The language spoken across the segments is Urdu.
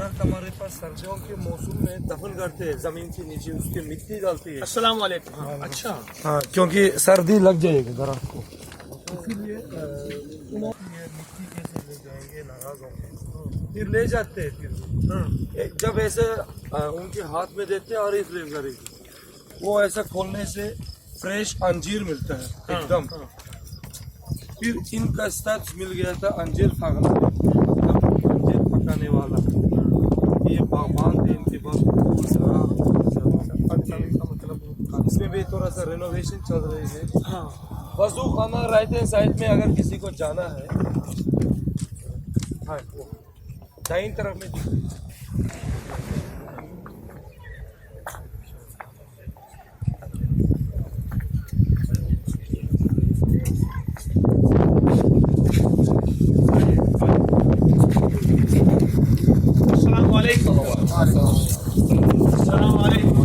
درخت ہمارے پاس سردیوں کے موسم میں دفن کرتے ہیں زمین کے نیچے, اس کے مٹی ڈالتے ہیں. السلام علیکم. اچھا ہاں, کیونکہ سردی لگ جائے گی درخت کو, اسی لیے یہ مٹی کیسے لے جائیں گے, ناراض ہوں گے, پھر لے جاتے ہیں. پھر جب ایسے ان کے ہاتھ میں دیتے ہیں, اور ایک لے کرے گی, وہ ایسا کھولنے سے فریش انجیر ملتا ہے ایک دم. پھر ان کا اسٹیپس مل گیا تھا انجیر کھانے, انجیر پکانے والا. یہ باغبان تھے, ان کے پاس اس میں بھی تھوڑا سا رینوویشن چل رہی ہے. وضو خانہ رائٹ ہینڈ سائڈ میں اگر کسی کو جانا ہے, ہاں وہ دائیں طرف میں. السلام علیکم. السلام علیکم.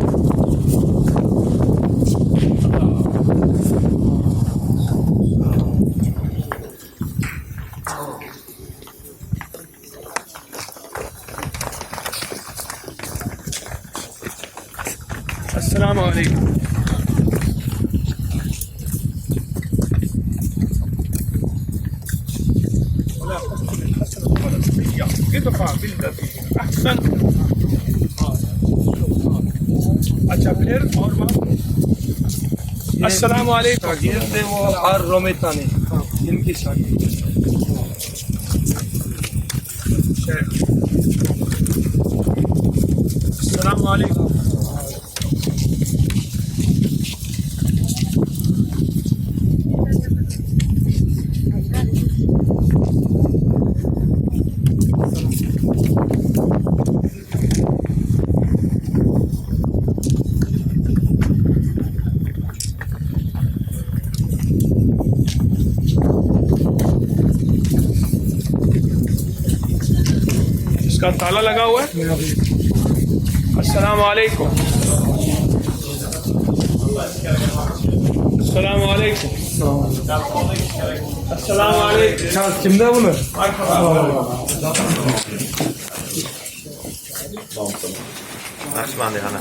السلام علیکم. احسن. اچھا پھر اور بات. السلام علیکم. شاگرد تھے وہ آر رومیتانی, ان کی شاگرد. السلام علیکم. اس کا تالا لگا ہوا ہے. السلام علیکم. السلام علیکم. السلام علیکم. Kimde bunu? Ashman Dehana.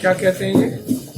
کیا کہتے ہیں یہ؟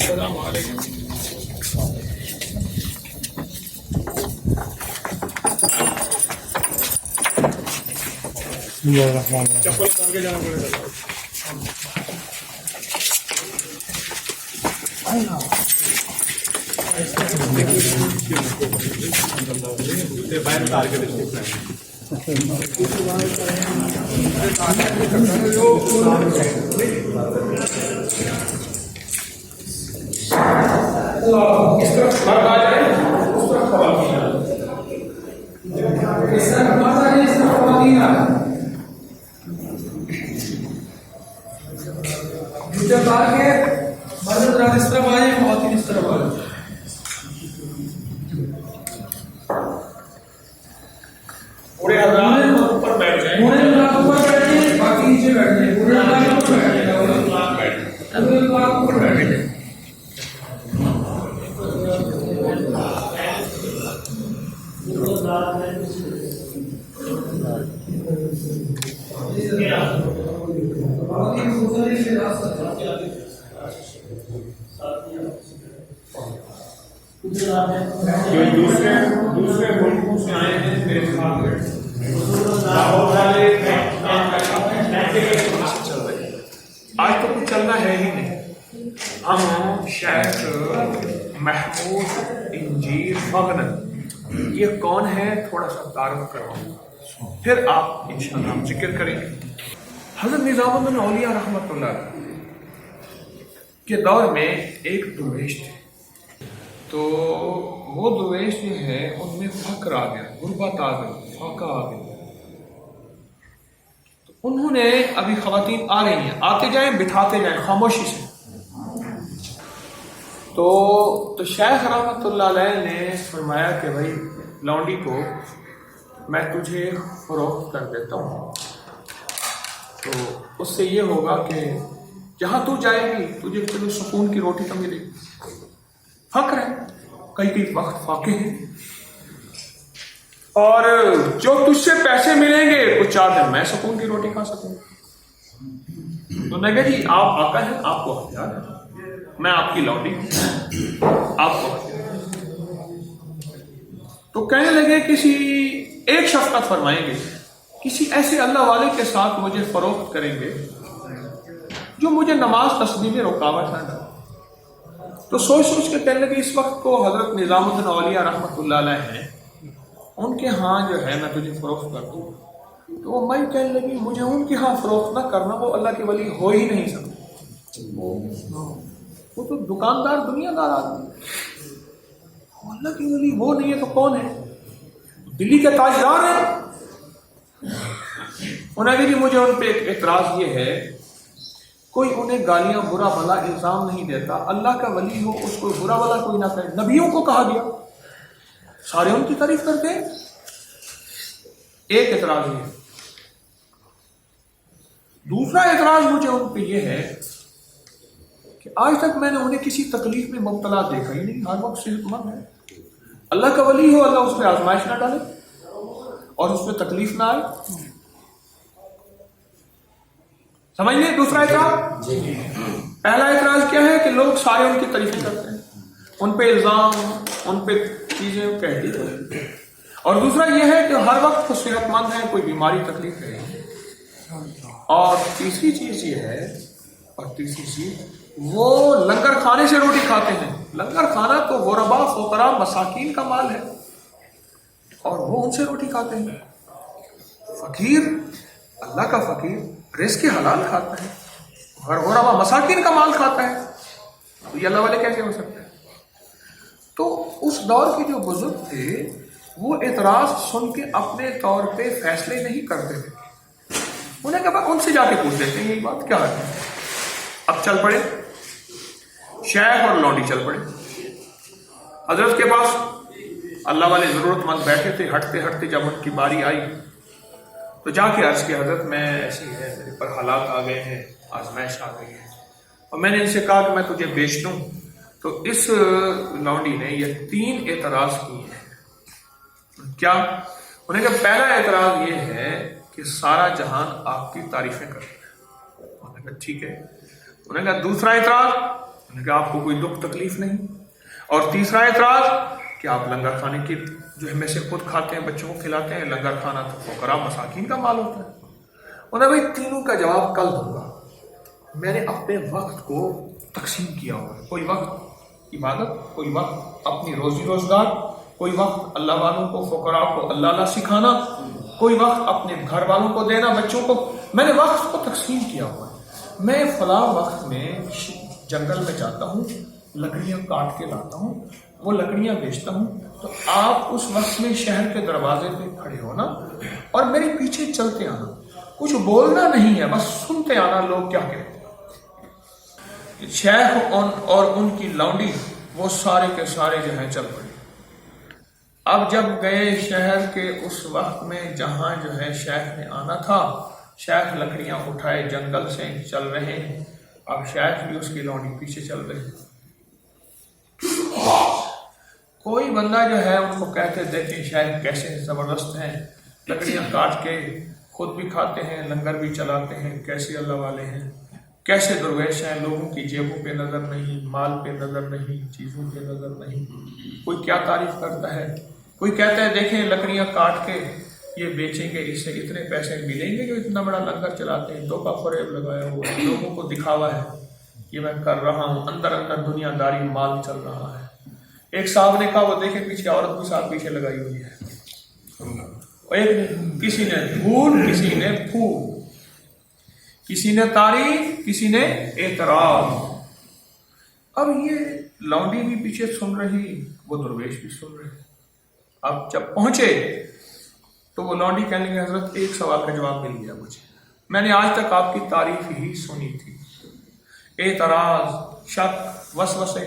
السلام علیکم. چپل اتار کے جانا پڑے گا. پورے حضرات اوپر بیٹھ جائیں. باقی نیچے بیٹھ جائیں. پورے اوپر بیٹھ جائیں. جو دوسرے ملکوں سے آئے ہیں میرے ساتھ لاہور والے آج تو کچھ چلنا ہے ہی نہیں. ہم شیخ محمود انجیر مغنن, یہ کون ہے تھوڑا سا تعارف کرواؤں, پھر آپ انشاءاللہ ہم ذکر کریں گے. حضرت نظام الدین اولیاء رحمۃ اللہ کے دور میں ایک درویش تھے. تو وہ درویش جو ہے ان میں فقر آ گیا, غربت آ گئی, فاقہ آ گیا. تو انہوں نے, ابھی خواتین آ رہی ہیں, آتے جائیں بٹھاتے جائیں خاموشی سے. تو شیخ رحمۃ اللہ علیہ نے فرمایا کہ بھائی لونڈی کو میں تجھے فروخت کر دیتا ہوں، تو اس سے یہ ہوگا کہ جہاں تو جائے گی تجھے چلو سکون کی روٹی تو ملے گی، فقر ہے کئی وقت فاقے ہیں، اور جو تجھ سے پیسے ملیں گے کچھ 4 دن میں سکون کی روٹی کھا سکوں گا۔ تو میں کہا جی آپ آقا ہیں، آپ کو اختیار ہے، میں آپ کی لونڈی ہوں، آپ کو اختیار ہے۔ تو کہنے لگے کسی ایک شفقت فرمائیں گے، کسی ایسے اللہ والے کے ساتھ مجھے فروخت کریں گے جو مجھے نماز تسبیح میں رکاوٹ نہ ڈالے۔ تو سوچ کے کہنے لگے اس وقت کو حضرت نظام الدین اولیاء رحمۃ اللہ علیہ ہیں، ان کے ہاں جو ہے میں تجھے فروخت کر دوں۔ تو وہ میں کہنے لگی مجھے ان کے ہاں فروخت نہ کرنا، وہ اللہ کے ولی ہو ہی نہیں سکتے، وہ تو دکاندار دنیا دار آدمی، اللہ کے ولی وہ نہیں ہے تو کون ہے؟ دلی کے تاجدار ہیں۔ انہوں نے کہا جی مجھے ان پہ ایک اعتراض یہ ہے، کوئی انہیں گالیاں برا بھلا الزام نہیں دیتا، اللہ کا ولی ہو اس کو برا بھلا کوئی نہ کہے، نبیوں کو کہا گیا، سارے ان کی تعریف کرتے ہیں۔ ایک اعتراض یہ ہے۔ دوسرا اعتراض مجھے ان پہ یہ ہے کہ آج تک میں نے انہیں کسی تکلیف میں مبتلا دیکھا ہی نہیں، ہر وقت صحت مند ہے، اللہ کا ولی ہو، اللہ اس پہ آزمائش نہ ڈالے اور اس پہ تکلیف نہ آئے۔ سمجھ لیں دوسرا اعتراض؟ پہلا اعتراض کیا ہے کہ لوگ سارے ان کی تعریفیں کرتے ہیں، ان پہ الزام، ان پہ چیزیں کہہ دی جاتی ہیں، اور دوسرا یہ ہے کہ ہر وقت صحت مند ہے، کوئی بیماری تکلیف نہیں ہے۔ اور تیسری چیز یہ ہے، وہ لنگر کھانے سے روٹی کھاتے ہیں، لنگر کھانا تو غربا فقراء مساکین کا مال ہے اور وہ ان سے روٹی کھاتے ہیں۔ فقیر، اللہ کا فقیر رزق حلال کھاتا ہے، غربا مساکین کا مال کھاتا ہے، تو یہ اللہ والے کیسے ہو سکتے ہیں؟ تو اس دور کے جو بزرگ تھے وہ اعتراض سن کے اپنے طور پہ فیصلے نہیں کرتے تھے، انہیں کہا ان سے جا کے پوچھ لیتے ہیں یہی بات کیا ہے۔ اب چل پڑے شیخ اور لونڈی، چل پڑے حضرت کے پاس، اللہ والے ضرورت مند بیٹھے تھے، ہٹتے ہٹتے جب ان کی باری آئی تو جا کے عرض کیا حضرت میں ایسی ہے، میرے پر حالات آ گئے ہیں، آزمائش آ گئی ہے، اور میں نے ان سے کہا کہ میں تجھے بیچ دوں۔ تو اس لونڈی نے یہ 3 اعتراض کیے ہیں۔ کیا؟ انہیں کہا پہلا اعتراض یہ ہے کہ سارا جہان آپ کی تعریفیں کرتا ہے، انہوں نے کہا ٹھیک ہے۔ انہوں نے کہا دوسرا اعتراض، انہوں نے کہا آپ کو کوئی دکھ تکلیف نہیں، اور تیسرا اعتراض کہ آپ لنگر کھانے کی جو ہے میں سے خود کھاتے ہیں، بچوں کو کھلاتے ہیں، لنگر کھانا تو فقراء مساکین کا مال ہوتا ہے۔ انہوں نے بھائی تینوں کا جواب کل دوں گا، میں نے اپنے وقت کو تقسیم کیا ہوا ہے، کوئی وقت عبادت، کوئی وقت اپنی روزی روزگار، کوئی وقت اللہ والوں کو فقراء کو اللہ سکھانا، کوئی وقت اپنے گھر والوں کو دینا، بچوں کو، میں نے وقت کو تقسیم کیا ہوا ہے۔ میں فلاں وقت میں جنگل میں جاتا ہوں، لکڑیاں کاٹ کے لاتا ہوں، وہ لکڑیاں بیچتا ہوں، تو آپ اس وقت میں شہر کے دروازے پہ کھڑے ہونا اور میرے پیچھے چلتے آنا، کچھ بولنا نہیں ہے، بس سنتے آنا لوگ کیا کہتے ہیں۔ شیخ اور ان کی لونڈی وہ سارے کے سارے جو ہیں چل پڑے۔ اب جب گئے شہر کے اس وقت میں جہاں جو ہے شیخ نے آنا تھا، شیخ لکڑیاں اٹھائے جنگل سے چل رہے ہیں، اب شیخ بھی اس کی لونڈی پیچھے چل رہے ہیں۔ کوئی بندہ جو ہے ان کو کہتے دیکھیں شیخ کیسے زبردست ہیں، لکڑیاں کاٹ کے خود بھی کھاتے ہیں، لنگر بھی چلاتے ہیں، کیسے اللہ والے ہیں، کیسے درویش ہیں، لوگوں کی جیبوں پہ نظر نہیں، مال پہ نظر نہیں، چیزوں پہ نظر نہیں۔ کوئی کیا تعریف کرتا ہے، کوئی کہتا ہے دیکھیں لکڑیاں کاٹ کے یہ بیچیں گے، اس سے اتنے پیسے ملیں گے، جو اتنا بڑا لنگر چلاتے ہیں، دھوکہ فریب لگایا ہوا ہے، لوگوں کو دکھاوا ہے یہ میں کر رہا ہوں، اندر اندر دنیا داری مال چل رہا ہے۔ ایک صاحب نے کہا وہ دیکھیں پیچھے عورت بھی ساتھ پیچھے لگائی ہوئی ہے، ایک کسی نے دھول، کسی نے پھول، کسی نے تعریف، کسی نے اعتراض۔ اب یہ لونڈی بھی پیچھے سن رہی، وہ درویش بھی سن رہے۔ اب جب پہنچے تو وہ لونڈی کہنے لگے حضرت ایک سوال کا جواب مل گیا مجھے، میں نے آج تک آپ کی تعریف ہی سنی تھی، اعتراض، شک، وسوسے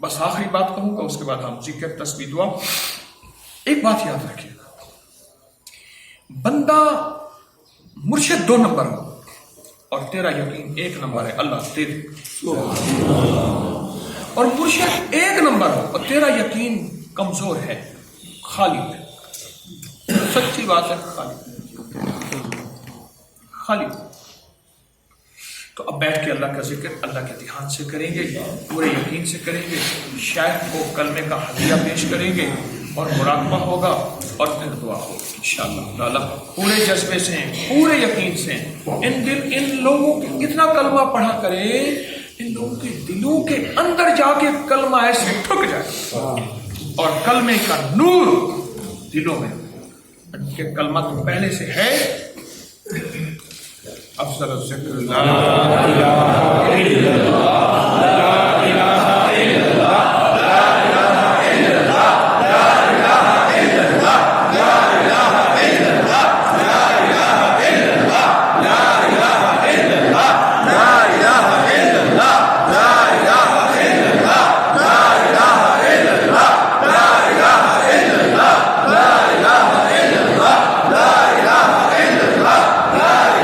بس آخری بات کہوں گا، اس کے بعد ہم ذکر تسبیح دعا. ایک بات یاد رکھیے گا، بندہ مرشد 2 نمبر ہو اور تیرا یقین 1 نمبر ہے، اللہ تیرے، اور مرشد 1 نمبر ہو اور تیرا یقین کمزور ہے، خالی ہے. سچی بات ہے، خالی. تو اب بیٹھ کے اللہ کا ذکر اللہ کے دھیان سے کریں گے، پورے یقین سے کریں گے، شیخ کو کلمے کا ہدیہ پیش کریں گے اور مراقبہ ہوگا اور پھر دعا ہوگی انشاءاللہ تعالیٰ. پورے جذبے سے، پورے یقین سے ان لوگوں کے اتنا کلمہ پڑھا کرے، ان لوگوں کے دلوں کے اندر جا کے کلمہ ایسے ٹھک جائے اور کلمے کا نور دلوں میں، ان کے کلمہ تو پہلے سے ہے. افضل الذکر لا الہ الا اللہ، لا الہ الا اللہ، لا الہ الا اللہ، لا الہ الا اللہ، لا الہ الا اللہ، لا الہ الا اللہ، لا الہ الا اللہ، لا الہ الا اللہ، لا الہ الا اللہ، لا الہ الا اللہ، لا الہ الا اللہ، لا الہ الا اللہ، لا الہ الا اللہ، لا الہ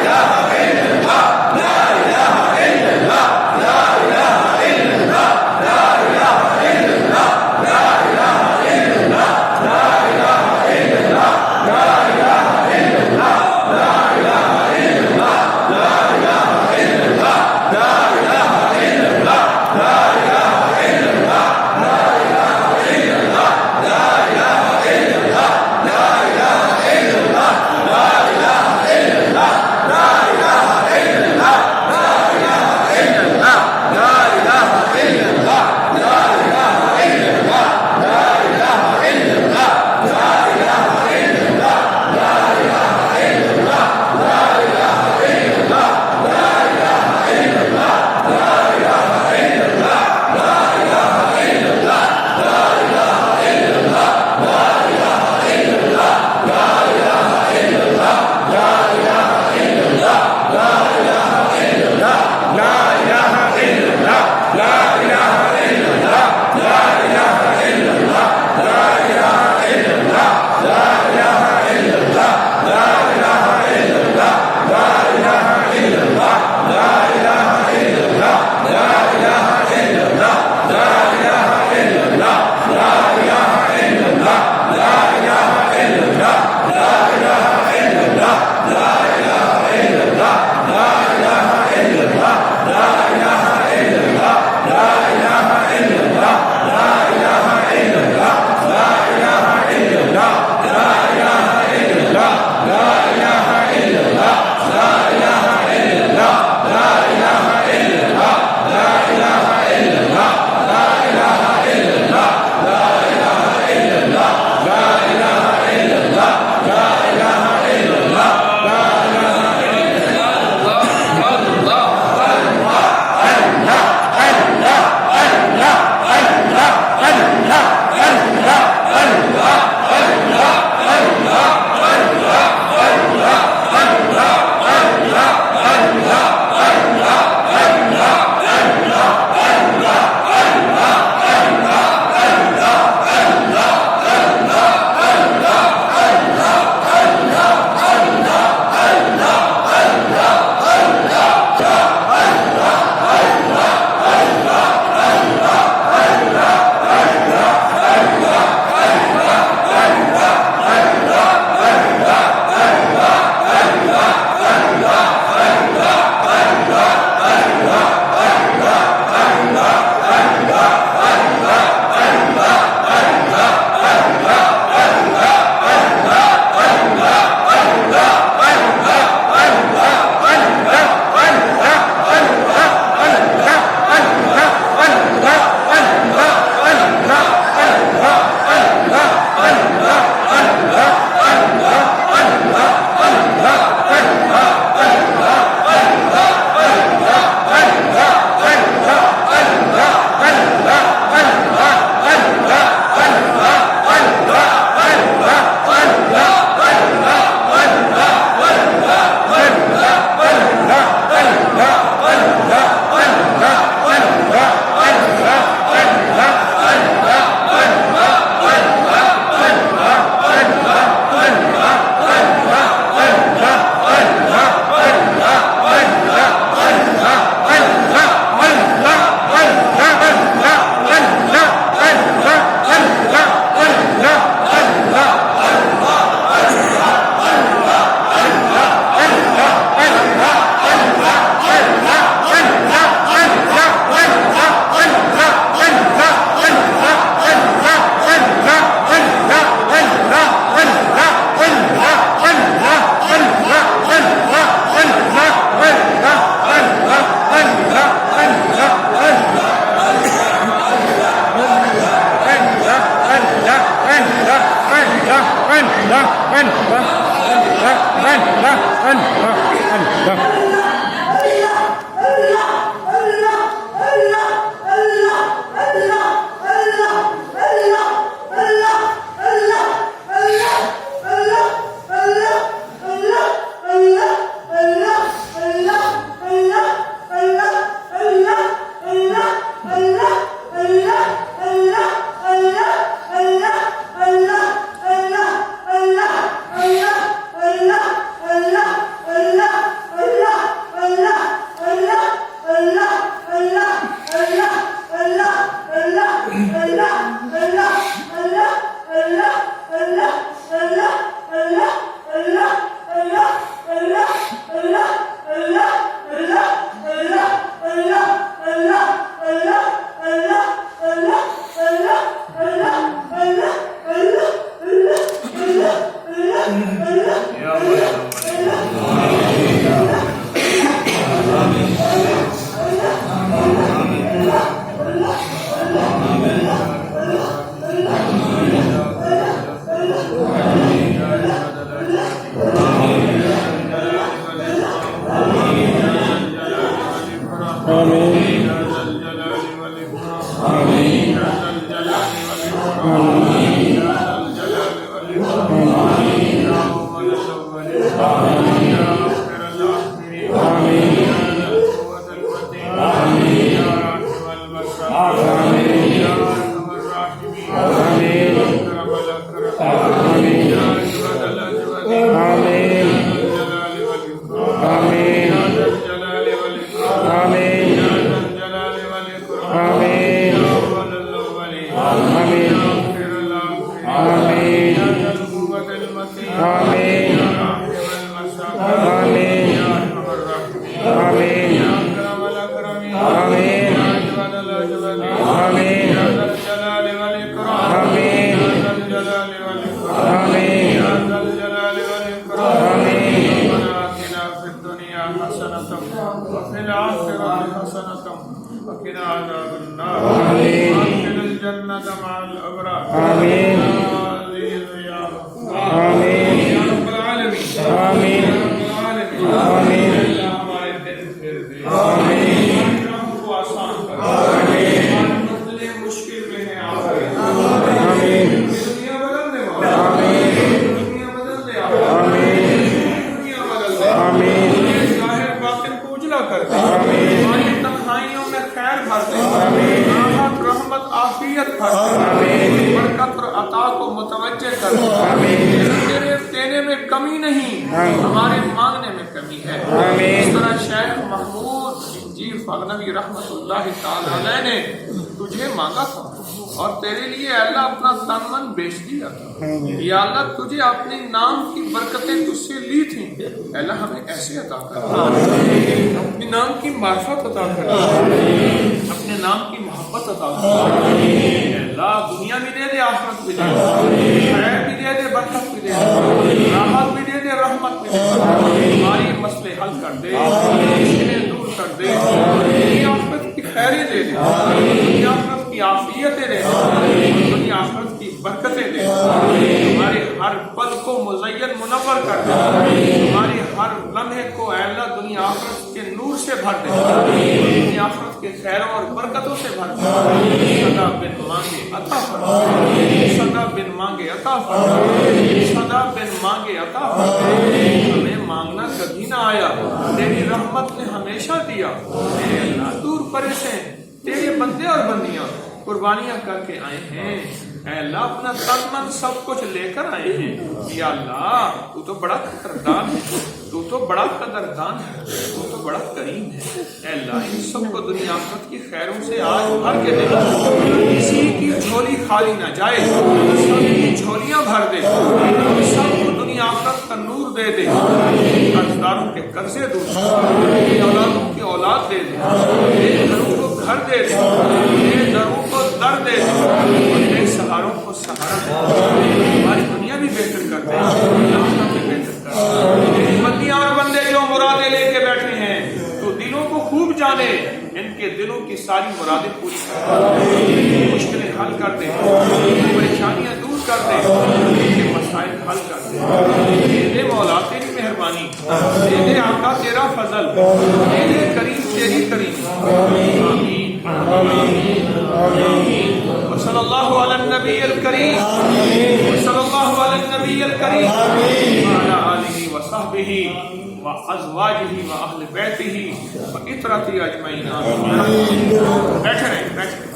رحمت اللہ تعالی نے تجھے مانگا تھا اور تیرے لیے اللہ اپنا تن من بیچ دیا تھا. یا اللہ تجھے اپنے نام کی برکتیں تجھ سے لی تھیں, اللہ ہمیں ایسے عطا کر, اپنے نام کی معرفت عطا کر, اپنے نام کی محبت عطا کر. اللہ دنیا بھی دے دے, آخرت بھی دے دے, خیر بھی دے دے, برکت بھی دے دے, راحت بھی دے دے, رحمت بھی دے دے, ہماری مسئلے حل کر دے, مشکلیں دور کر دے, دنیا آخرت کی خیریں دے دے, دنیا آخرت کی عافیتیں دے دے, دنیا آخرت کی برکتیں دے دے, ہمارے ہر پل کو مزین منور کر دے, ہماری ہر لمحے کو اے اللہ دنیا آخرت کے نور سے بھر دے, دنیا آخرت کے خیروں اور برکتوں سے بھر دے. صدا بن مانگے عطا فرما, صدا بن مانگے عطا فرما, صدا بن مانگے عطا فرما. ہمیں مانگنا کبھی نہ آیا, تیری رحمت نے ہمیشہ دیا. اے اللہ دور پرے سے تیرے بندے اور بندیاں قربانیاں کر کے آئے ہیں. اے اللہ اپنا تن من سب کچھ لے کر آئے ہیں. یا اللہ تو تو بڑا قدردان ہے, تو تو بڑا قدردان ہے, تو تو بڑا کریم ہے. اے اللہ ان سب کو دنیا آخرت کی خیروں سے آج بھر کے دے, کسی کی جھولی خالی نہ جائے, سب کی جھولیاں بھر دے, سب کو دنیا آخرت کا نور دے دے, قرضداروں کے قرضے دور, اولادوں کی اولاد دے دے, بے گھروں کو گھر دے دے, بے دروں کو در دے دے, بے سہاروں کو سہارا دے. ہماری دنیا بھی بہتر کر دے, آخرت بھی بہتر کر دے. بندیاں اور بندے جو مرادیں لے کے بیٹھے ہیں تو دلوں کو خوب جانے, ان کے دلوں کی ساری مرادیں پوری کر دے, مشکلیں حل کر دے, پریشانیاں دور کر دے, مسائل حل کر دے. دے دے مولا تیری مہربانی, دے دے آقا تیرا فضل, دے دے کریم تیری کریم. آمین آمین آمین. وصلی اللہ علی النبی الکریم, وصلی اللہ علی النبی الکریم, وعلی آلہ وصحبہ وازواجہ واہل بیتہ وعترتہ اجمعین. بیٹھے رہیں بیٹھے رہیں.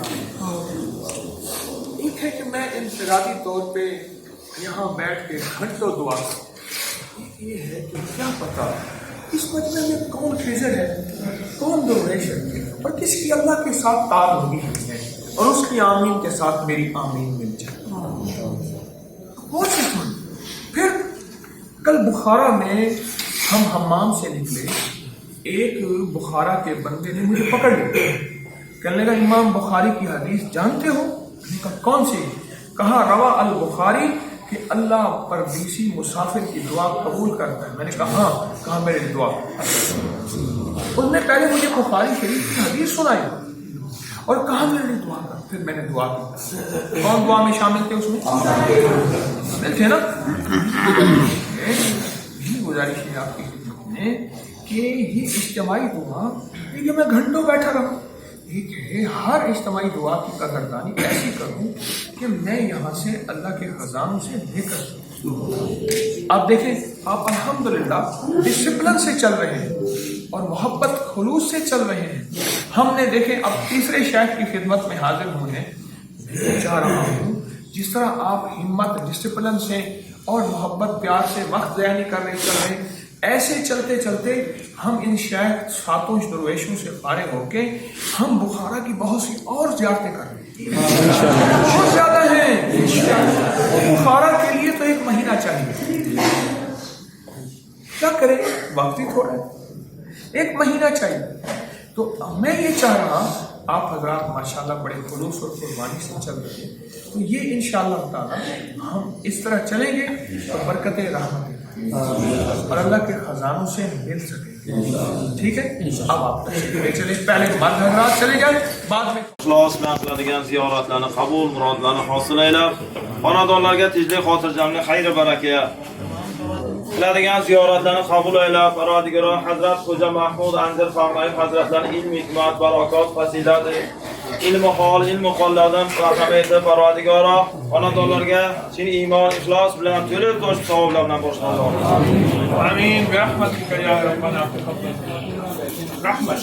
ایک ہے کہ میں انفرادی طور پہ یہاں بیٹھ کے گھنٹوں دعا کروں. یہ ہے کہ کیا پتا اس مجمع میں کون خضر ہے, کون درویش ہے, اور کس کی اللہ کے ساتھ تار ہوگی ہے, اور اس کی آمین کے ساتھ میری آمین مل جائے. پھر کل بخارا میں ہم حمام سے نکلے, ایک بخارا کے بندے نے مجھے پکڑ لیا. کہنے لگا امام بخاری کی حدیث جانتے ہو؟ میں نے کہا کون سی؟ کہا روا البخاری کہ اللہ پردیسی مسافر کی دعا قبول کرتا ہے. میں نے کہا ہاں. کہا میرے دعا. اس نے پہلے مجھے بخاری شریف کی حدیث سنائی اور کہا میرے لیے دعا کر. پھر میں نے دعا کی. کون دعا میں شامل تھے اس میں؟ شامل تھے نا. یہی گزارش ہے آپ کی خدمت میں کہ یہ اجتماعی دعا کہ میں گھنٹوں بیٹھا رہا. ایک ہے ہر اجتماعی دعا کی قدردانی ایسی کروں کہ میں یہاں سے اللہ کے خزانوں سے لے کر سکوں. آپ دیکھیں آپ الحمدللہ ڈسپلن سے چل رہے ہیں اور محبت خلوص سے چل رہے ہیں. ہم نے دیکھیں اب تیسرے شیخ کی خدمت میں حاضر ہونے میں چاہ رہا ہوں جس طرح آپ ہمت ڈسپلن سے اور محبت پیار سے وقت ضائع نہیں کر رہے چل رہے, ایسے چلتے چلتے ہم ان شیخ ساتوں درویشوں سے فارغ ہو کے ہم بخارا کی بہت سی اور زیارتیں کر رہے ہیں. بہت زیادہ ہیں. بخارا کے لیے تو 1 مہینہ چاہیے. کیا کریں, وقت ہی تھوڑا ہے. 1 مہینہ چاہیے. تو میں یہ چاہ رہا آپ حضرات ماشاءاللہ بڑے خلوص اور قربانی سے چل رہے ہیں, تو یہ انشاءاللہ تعالی ہم اس طرح چلیں گے تو برکت رحمت اور اللہ کے خزانوں سے مل سکیں گے. ٹھیک ہے, اب آپ تشریف لے چلیں. پہلے مرد حضرات چلے جائیں, بعد میں İxlosla qiladigan ziyoratlarni qabul, murodlarni hosil aylab, xonadonlarga tinchlik, xotirjamlik, xayr baraka. Qiladigan ziyoratlarni qabul aylab, Parvardigoro Hazrat Xo'ja Mahmud Anzir Farmoyev Hazratlarining ilm, hikmat, barakot, fazilat, ilmi hol, ilmi qollardan rahmat etib, Parvardigoro xonadonlarga chin iymon, ixlos bilan to'lib to'shib savoblar bilan boshlanadi. آمین برحمتک یا ربنا تقبل. رحمت